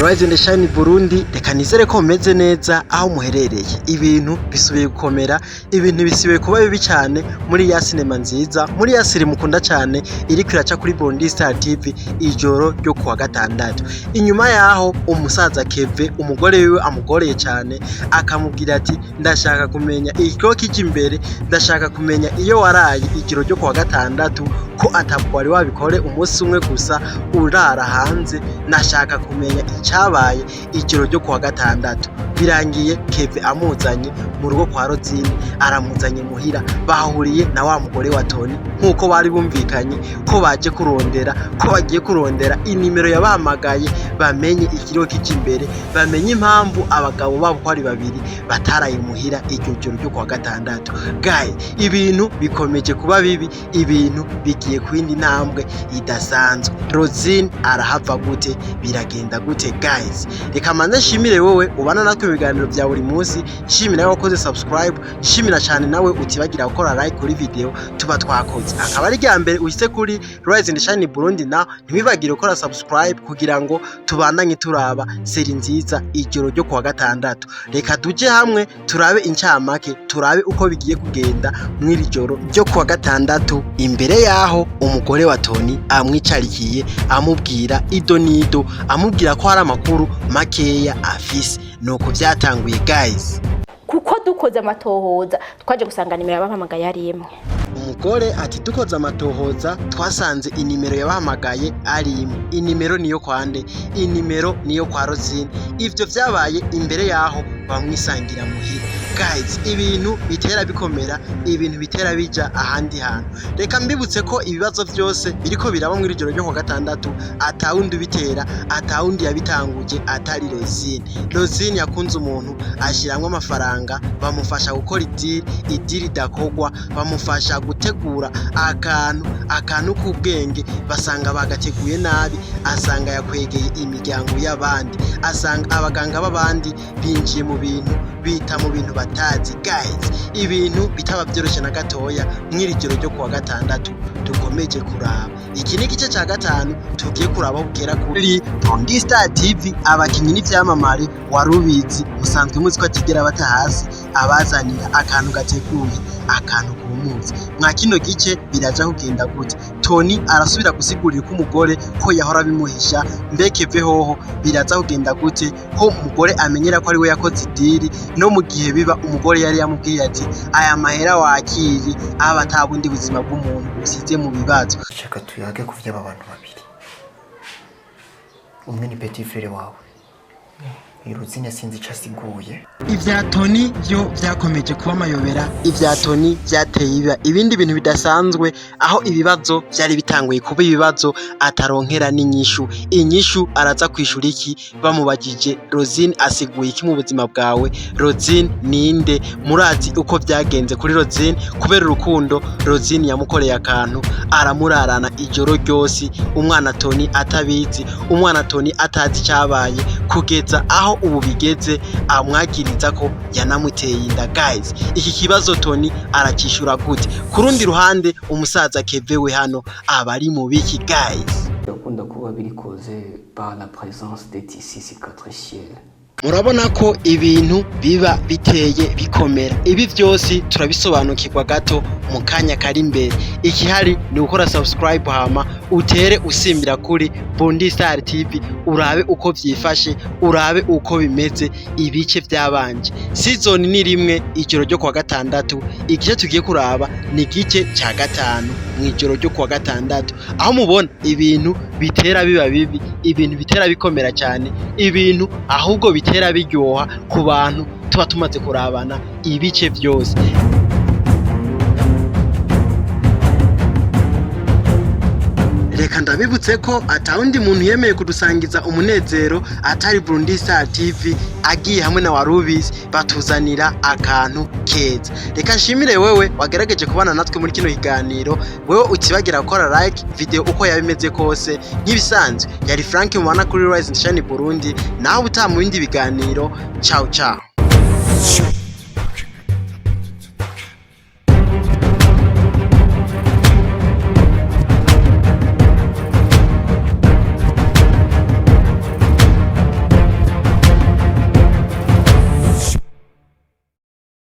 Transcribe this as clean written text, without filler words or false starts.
Rise and Shine Burundi, reka nizere ko mumeze neza aho muherereye. Ibintu bisubiye gukomera, ibintu bisubiye kuba bibi cyane muri ya sinema nziza, muri ya siri mukunda cyane iri kwiraca kuri Burundi Star TV ijoro ryo kuwa gatandatu. Inyuma yaho umusaza Keve umugore wiwe amugoreye cyane akamubwira ati ndashaka kumenya ikiro kije imbere, ndashaka kumenya iyo waraye ijoro ryo kuwa gatandatu ko atabwo wari wabikore umunsi umwe gusa urara hanze, nashaka kumenya icyabaye ijoro ryo kuwa gatandatu. Birangiye Keve amuzanye mu rugo kwa Rozine, aramuzanye muhira, bahuriye na wa mugore wa Tony nkuko bari bumvikanye ko baje kurondera, ko bagiye kurondera inimero yabahamagaye, bamenye ikiro kije imbere, bamenye impamvu abagabo babo ko ari babiri bataraye muhira iryo joro ryo kuwa gatandatu. Guys, ibintu bikomeje kuba bibi, ibintu bigiye kwindi ntambwe idasanzwe. Rozine arahava gute, biragenda gute guys? Reka manze nshimire wowe ubana natwe ibiganiro bya buri munsi, nshimira nawe wakoze subscribe, nshimira cyane nawe utibagira gukora like kuri video tuba twakoze. Akaba ari rya mbere uhise kuri Rise and Shine Burundi, na ntibibagire gukora subscribe kugira ngo tubandanye turaba seri nziza ijoro ryo kuwa gatandatu. Reka tuje hamwe turabe incamake, turabe uko bigiye kugenda mw'iri joro ryo kuwa gatandatu. Imbere yaho umugore wa Tony amwicarikiye amubwira ido nido, amubwira ko hari amakuru makeya afise. Nuko byatanguye guys, kuko dukoze amatohoza twaje gusanga nimero yabahamagaye ari imwe. Umugore ati dukoze amatohoza twasanze inimero yabahamagaye ari imwe. Inimero niyo kwande, inimero niyo kwa Rozine. Ivyo vyabaye imbere yaho bamwisangira muhira. Guys, ibintu bitera bikomera, ibintu bitera bija ahandi hantu. Reka mbibutse ko ibibazo byose biriko biraba muri joro ryo kuwa gatandatu atawundi bitera, atawundi yabitanguje atari Rozine. Rozine yakunze umuntu ashiramwe amafaranga, bamufasha gukora idiri dakogwa, bamufasha gutegura akantu k'ubwenge, basanga bagateguye nabi, asanga yakwegeye imiryango y'abandi, asanga abaganga b'abandi binjiye mu bintu, bita mu bintu batazi. Guys, ibintu bitaba byoroshye na gatoya mw'iri joro ryo kuwa gatandatu dukomeje kuraba. Iki ni igice cya gatanu tugiye kuraba bugera kuri Burundi Star TV. Abakinyi n'ivyamamare warubizi, musanzwe muzi ko atigera bata hasi, abazanira akantu gateguye, akantu kumuzi. Mwa kino gice biraja kugenda gute? Tony arasubira gusigurira ko umugore ko yahora bimuhisha, mbeke vehoho biraza kugenda gute ko umugore amenyera ko ari we yakoze idiri, no mu gihe biba umugore yari yamubwiye ati aya mahera wakiye aba atabundi buzima bw'umuntu usize mu bibazo. Shaka tuyage ku vy'aba bantu babiri. Umwe ni petit frère wawe, Rozine sinzi ico asiguye. Ivya Tony byo vyakomeje kuba amayobera, ivya Tony vyateye ibindi bintu bidasanzwe, aho ibibazo vyari bitanguye kuba ibibazo ataronkera n'inyishu. Inyishu araza kwishura iki bamubajije Rozine asiguye iki mu buzima bwawe? Rozine ninde? Murazi uko vyagenze kuri Rozine kubera urukundo. Rozine yamukoreye akantu aramurarana ijoro ryose, umwana Tony atabizi, umwana Tony atazi cyabaye, kugeza aho ubu bigeze amwagiriza ko yanamuteye inda. Guys, iki kibazo Tony arakishura gute? Kurundi ruhande umusaza Keve we hano abari mu biki guys? Yakunda kuba birikoze par la présence des tissus cicatriciels. Murabona ko ibintu biba biteye bikomera. Ibi byose turabisobanukirwa gato mu kanya kari imbere. Ikihari ni gukora subscribe hama utere usimbira kuri Burundi Star TV, urabe uko vyifashe, urabe uko bimeze ibice byabanje. Season ni rimwe ijoro ryo kuwa gatandatu. Igice tugiye kuraba ni igice cya gatanu mw'ijoro ryo kuwa gatandatu, aho mubona ibintu bitera biba bibi, ibintu bitera bikomera cyane, ibintu ahubwo bitera biryoha ku bantu tuba tumaze kurabana ibice byose. Reka ndabibutse ko atawundi muntu yemeye kudusangiza umunezero atari Burundi Star TV, agiye hamwe na warubizi batuzanira akantu keza. Reka nshimire wewe wagerageje kubana natwe muri kino kiganiro, wewe utibagira gukora like video uko yabimeze kose. Nk'ibisanzwe yari Frank mubana kuri Rise and Shine Burundi, naho utaha mu bindi biganiro. Ciao ciao.